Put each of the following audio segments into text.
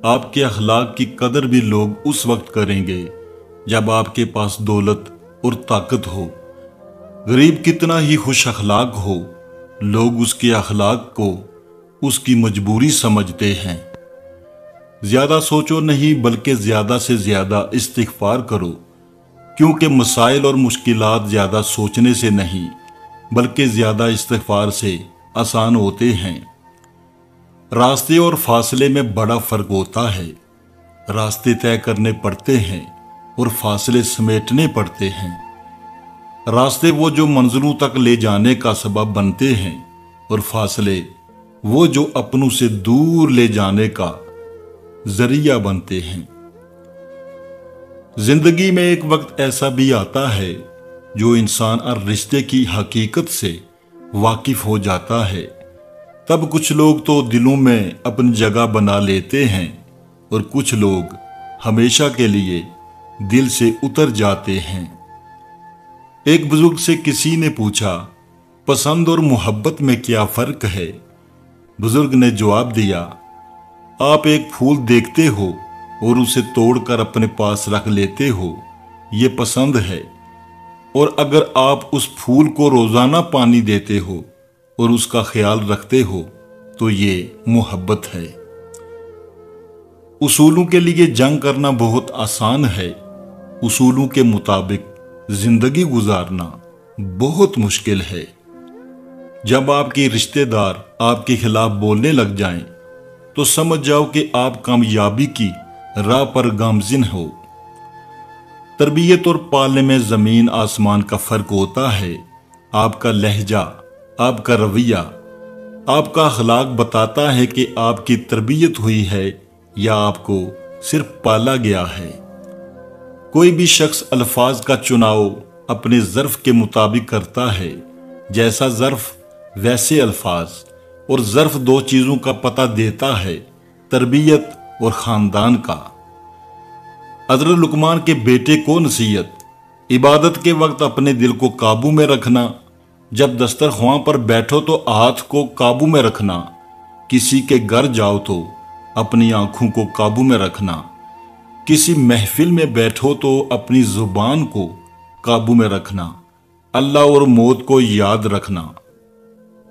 آپ کے اخلاق کی قدر بھی لوگ اس وقت کریں گے جب آپ کے پاس دولت اور طاقت ہو۔ غریب کتنا ہی خوش اخلاق ہو، لوگ اس کے اخلاق کو اس کی مجبوری سمجھتے ہیں۔ زیادہ سوچو نہیں بلکہ زیادہ سے زیادہ استغفار کرو، کیونکہ مسائل اور مشکلات زیادہ سوچنے سے نہیں بلکہ زیادہ استغفار سے آسان ہوتے ہیں۔ راستے اور فاصلے میں بڑا فرق ہوتا ہے۔ راستے طے کرنے پڑتے ہیں اور فاصلے سمیٹنے پڑتے ہیں۔ راستے وہ جو منزلوں تک لے جانے کا سبب بنتے ہیں اور فاصلے وہ جو اپنوں سے دور لے جانے کا ذریعہ بنتے ہیں۔ زندگی میں ایک وقت ایسا بھی آتا ہے جو انسان ہر رشتے کی حقیقت سے واقف ہو جاتا ہے۔ تب کچھ لوگ تو دلوں میں اپنی جگہ بنا لیتے ہیں اور کچھ لوگ ہمیشہ کے لیے دل سے اتر جاتے ہیں۔ ایک بزرگ سے کسی نے پوچھا، پسند اور محبت میں کیا فرق ہے؟ بزرگ نے جواب دیا، آپ ایک پھول دیکھتے ہو اور اسے توڑ کر اپنے پاس رکھ لیتے ہو، یہ پسند ہے، اور اگر آپ اس پھول کو روزانہ پانی دیتے ہو اور اس کا خیال رکھتے ہو تو یہ محبت ہے۔ اصولوں کے لیے جنگ کرنا بہت آسان ہے، اصولوں کے مطابق زندگی گزارنا بہت مشکل ہے۔ جب آپ کے رشتہ دار آپ کے خلاف بولنے لگ جائیں تو سمجھ جاؤ کہ آپ کامیابی کی راہ پر گامزن ہو۔ تربیت اور پالنے میں زمین آسمان کا فرق ہوتا ہے۔ آپ کا لہجہ، آپ کا رویہ، آپ کا اخلاق بتاتا ہے کہ آپ کی تربیت ہوئی ہے یا آپ کو صرف پالا گیا ہے۔ کوئی بھی شخص الفاظ کا چناؤ اپنے ظرف کے مطابق کرتا ہے۔ جیسا ظرف ویسے الفاظ، اور ظرف دو چیزوں کا پتہ دیتا ہے، تربیت اور خاندان کا۔ حضرت لقمان کے بیٹے کو نصیحت، عبادت کے وقت اپنے دل کو قابو میں رکھنا، جب دسترخوان پر بیٹھو تو ہاتھ کو قابو میں رکھنا، کسی کے گھر جاؤ تو اپنی آنکھوں کو قابو میں رکھنا، کسی محفل میں بیٹھو تو اپنی زبان کو قابو میں رکھنا، اللہ اور موت کو یاد رکھنا۔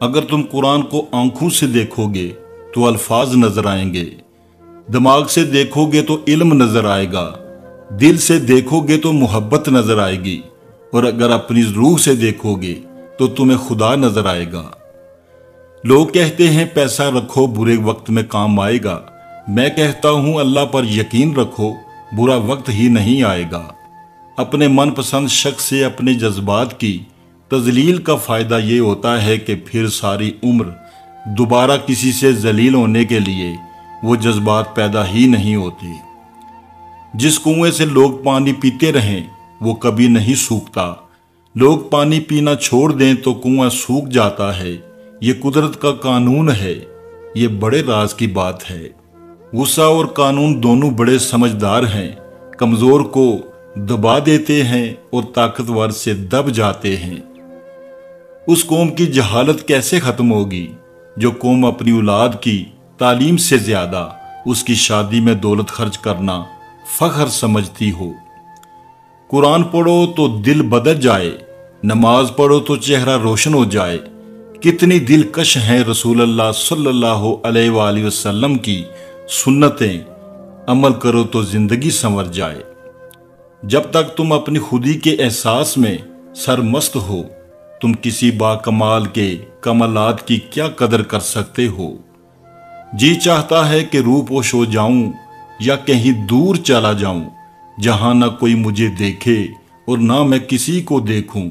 اگر تم قرآن کو آنکھوں سے دیکھو گے تو الفاظ نظر آئیں گے، دماغ سے دیکھو گے تو علم نظر آئے گا، دل سے دیکھو گے تو محبت نظر آئے گی، اور اگر اپنی روح سے دیکھو گے تو تمہیں خدا نظر آئے گا۔ لوگ کہتے ہیں پیسہ رکھو برے وقت میں کام آئے گا، میں کہتا ہوں اللہ پر یقین رکھو برا وقت ہی نہیں آئے گا۔ اپنے من پسند شخص سے اپنے جذبات کی تذلیل کا فائدہ یہ ہوتا ہے کہ پھر ساری عمر دوبارہ کسی سے ذلیل ہونے کے لیے وہ جذبات پیدا ہی نہیں ہوتے۔ جس کنویں سے لوگ پانی پیتے رہیں وہ کبھی نہیں سوکھتا، لوگ پانی پینا چھوڑ دیں تو کنواں سوکھ جاتا ہے، یہ قدرت کا قانون ہے، یہ بڑے راز کی بات ہے۔ غصہ اور قانون دونوں بڑے سمجھدار ہیں، کمزور کو دبا دیتے ہیں اور طاقتور سے دب جاتے ہیں۔ اس قوم کی جہالت کیسے ختم ہوگی جو قوم اپنی اولاد کی تعلیم سے زیادہ اس کی شادی میں دولت خرچ کرنا فخر سمجھتی ہو۔ قرآن پڑھو تو دل بدل جائے، نماز پڑھو تو چہرہ روشن ہو جائے۔ کتنی دلکش ہیں رسول اللہ صلی اللہ علیہ وآلہ وسلم کی سنتیں، عمل کرو تو زندگی سنور جائے۔ جب تک تم اپنی خودی کے احساس میں سرمست ہو، تم کسی باکمال کے کمالات کی کیا قدر کر سکتے ہو؟ جی چاہتا ہے کہ روح پوش ہو جاؤں یا کہیں دور چلا جاؤں، جہاں نہ کوئی مجھے دیکھے اور نہ میں کسی کو دیکھوں،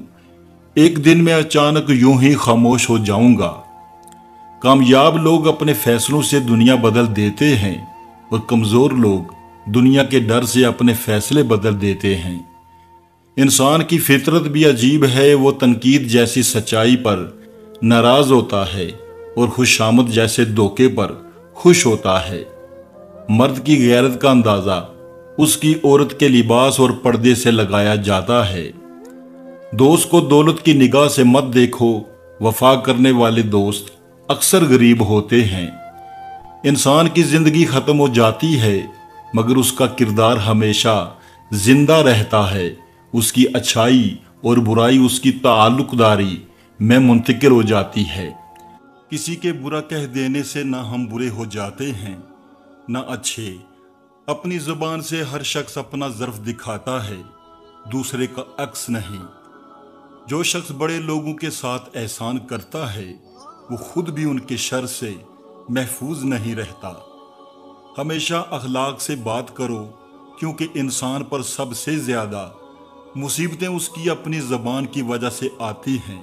ایک دن میں اچانک یوں ہی خاموش ہو جاؤں گا۔ کامیاب لوگ اپنے فیصلوں سے دنیا بدل دیتے ہیں اور کمزور لوگ دنیا کے ڈر سے اپنے فیصلے بدل دیتے ہیں۔ انسان کی فطرت بھی عجیب ہے، وہ تنقید جیسی سچائی پر ناراض ہوتا ہے اور خوشامد جیسے دھوکے پر خوش ہوتا ہے۔ مرد کی غیرت کا اندازہ اس کی عورت کے لباس اور پردے سے لگایا جاتا ہے۔ دوست کو دولت کی نگاہ سے مت دیکھو، وفا کرنے والے دوست اکثر غریب ہوتے ہیں۔ انسان کی زندگی ختم ہو جاتی ہے مگر اس کا کردار ہمیشہ زندہ رہتا ہے۔ اس کی اچھائی اور برائی اس کی تعلق داری میں منتقل ہو جاتی ہے۔ کسی کے برا کہہ دینے سے نہ ہم برے ہو جاتے ہیں نہ اچھے۔ اپنی زبان سے ہر شخص اپنا ظرف دکھاتا ہے، دوسرے کا عکس نہیں۔ جو شخص بڑے لوگوں کے ساتھ احسان کرتا ہے وہ خود بھی ان کے شر سے محفوظ نہیں رہتا۔ ہمیشہ اخلاق سے بات کرو کیونکہ انسان پر سب سے زیادہ مصیبتیں اس کی اپنی زبان کی وجہ سے آتی ہیں۔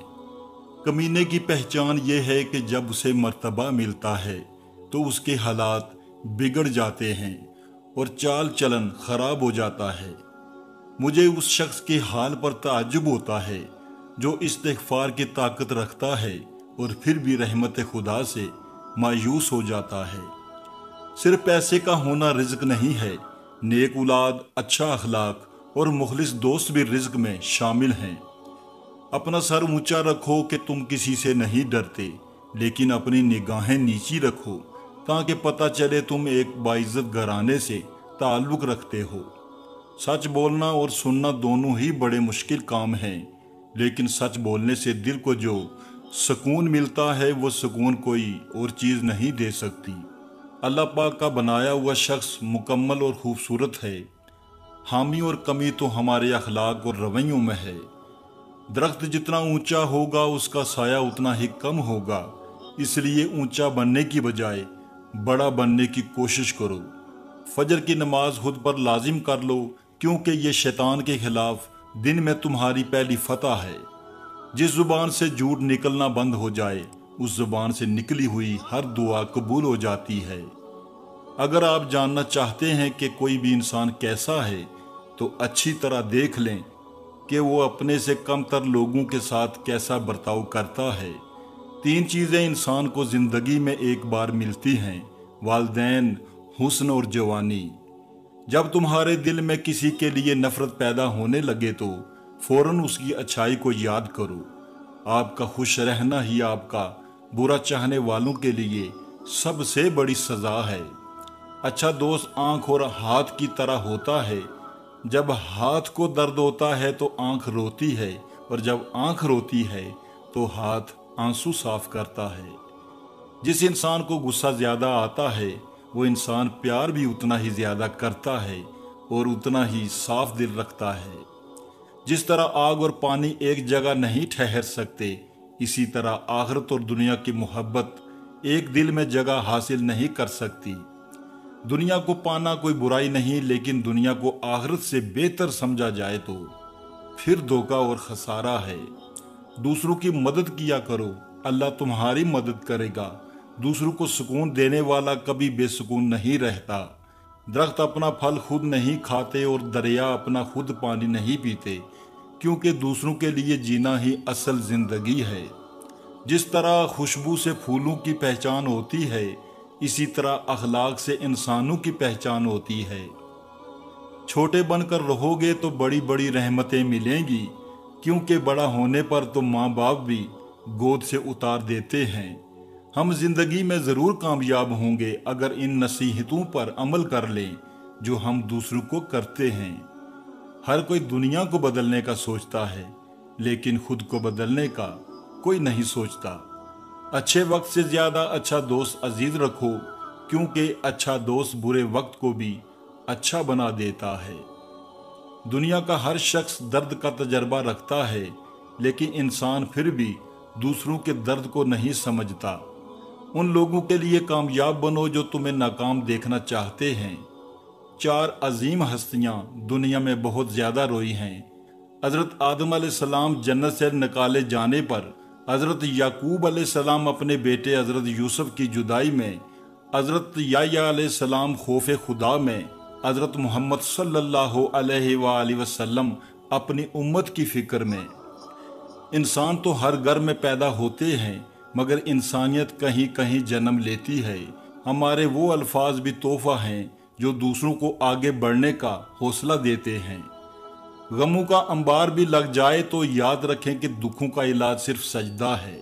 کمینے کی پہچان یہ ہے کہ جب اسے مرتبہ ملتا ہے تو اس کے حالات بگڑ جاتے ہیں اور چال چلن خراب ہو جاتا ہے۔ مجھے اس شخص کے حال پر تعجب ہوتا ہے جو استغفار کی طاقت رکھتا ہے اور پھر بھی رحمت خدا سے مایوس ہو جاتا ہے۔ صرف پیسے کا ہونا رزق نہیں ہے، نیک اولاد، اچھا اخلاق اور مخلص دوست بھی رزق میں شامل ہیں۔ اپنا سر اونچا رکھو کہ تم کسی سے نہیں ڈرتے، لیکن اپنی نگاہیں نیچی رکھو تاکہ پتہ چلے تم ایک باعزت گھرانے سے تعلق رکھتے ہو۔ سچ بولنا اور سننا دونوں ہی بڑے مشکل کام ہیں، لیکن سچ بولنے سے دل کو جو سکون ملتا ہے وہ سکون کوئی اور چیز نہیں دے سکتی۔ اللہ پاک کا بنایا ہوا شخص مکمل اور خوبصورت ہے، خامی اور کمی تو ہمارے اخلاق اور رویوں میں ہے۔ درخت جتنا اونچا ہوگا اس کا سایہ اتنا ہی کم ہوگا، اس لیے اونچا بننے کی بجائے بڑا بننے کی کوشش کرو۔ فجر کی نماز خود پر لازم کر لو کیونکہ یہ شیطان کے خلاف دن میں تمہاری پہلی فتح ہے۔ جس زبان سے جھوٹ نکلنا بند ہو جائے اس زبان سے نکلی ہوئی ہر دعا قبول ہو جاتی ہے۔ اگر آپ جاننا چاہتے ہیں کہ کوئی بھی انسان کیسا ہے تو اچھی طرح دیکھ لیں کہ وہ اپنے سے کم تر لوگوں کے ساتھ کیسا برتاؤ کرتا ہے۔ 3 چیزیں انسان کو زندگی میں ایک بار ملتی ہیں: والدین، حسن اور جوانی۔ جب تمہارے دل میں کسی کے لیے نفرت پیدا ہونے لگے تو فوراً اس کی اچھائی کو یاد کرو۔ آپ کا خوش رہنا ہی آپ کا برا چاہنے والوں کے لیے سب سے بڑی سزا ہے۔ اچھا دوست آنکھ اور ہاتھ کی طرح ہوتا ہے، جب ہاتھ کو درد ہوتا ہے تو آنکھ روتی ہے اور جب آنکھ روتی ہے تو ہاتھ آنسو صاف کرتا ہے۔ جس انسان کو غصہ زیادہ آتا ہے وہ انسان پیار بھی اتنا ہی زیادہ کرتا ہے اور اتنا ہی صاف دل رکھتا ہے۔ جس طرح آگ اور پانی ایک جگہ نہیں ٹھہر سکتے، اسی طرح آخرت اور دنیا کی محبت ایک دل میں جگہ حاصل نہیں کر سکتی۔ دنیا کو پانا کوئی برائی نہیں، لیکن دنیا کو آخرت سے بہتر سمجھا جائے تو پھر دھوکہ اور خسارہ ہے۔ دوسروں کی مدد کیا کرو، اللہ تمہاری مدد کرے گا۔ دوسروں کو سکون دینے والا کبھی بے سکون نہیں رہتا۔ درخت اپنا پھل خود نہیں کھاتے اور دریا اپنا خود پانی نہیں پیتے، کیونکہ دوسروں کے لیے جینا ہی اصل زندگی ہے۔ جس طرح خوشبو سے پھولوں کی پہچان ہوتی ہے، اسی طرح اخلاق سے انسانوں کی پہچان ہوتی ہے۔ چھوٹے بن کر رہو گے تو بڑی بڑی رحمتیں ملیں گی، کیونکہ بڑا ہونے پر تو ماں باپ بھی گود سے اتار دیتے ہیں۔ ہم زندگی میں ضرور کامیاب ہوں گے اگر ان نصیحتوں پر عمل کر لیں جو ہم دوسروں کو کرتے ہیں۔ ہر کوئی دنیا کو بدلنے کا سوچتا ہے، لیکن خود کو بدلنے کا کوئی نہیں سوچتا۔ اچھے وقت سے زیادہ اچھا دوست عزیز رکھو، کیونکہ اچھا دوست برے وقت کو بھی اچھا بنا دیتا ہے۔ دنیا کا ہر شخص درد کا تجربہ رکھتا ہے، لیکن انسان پھر بھی دوسروں کے درد کو نہیں سمجھتا۔ ان لوگوں کے لیے کامیاب بنو جو تمہیں ناکام دیکھنا چاہتے ہیں۔ 4 عظیم ہستیاں دنیا میں بہت زیادہ روئی ہیں۔ حضرت آدم علیہ السلام جنت سے نکالے جانے پر، حضرت یعقوب علیہ السلام اپنے بیٹے حضرت یوسف کی جدائی میں، حضرت یحییٰ علیہ السلام خوف خدا میں، حضرت محمد صلی اللہ علیہ وآلہ وسلم اپنی امت کی فکر میں۔ انسان تو ہر گھر میں پیدا ہوتے ہیں، مگر انسانیت کہیں کہیں جنم لیتی ہے۔ ہمارے وہ الفاظ بھی تحفہ ہیں جو دوسروں کو آگے بڑھنے کا حوصلہ دیتے ہیں۔ غموں کا انبار بھی لگ جائے تو یاد رکھیں کہ دکھوں کا علاج صرف سجدہ ہے۔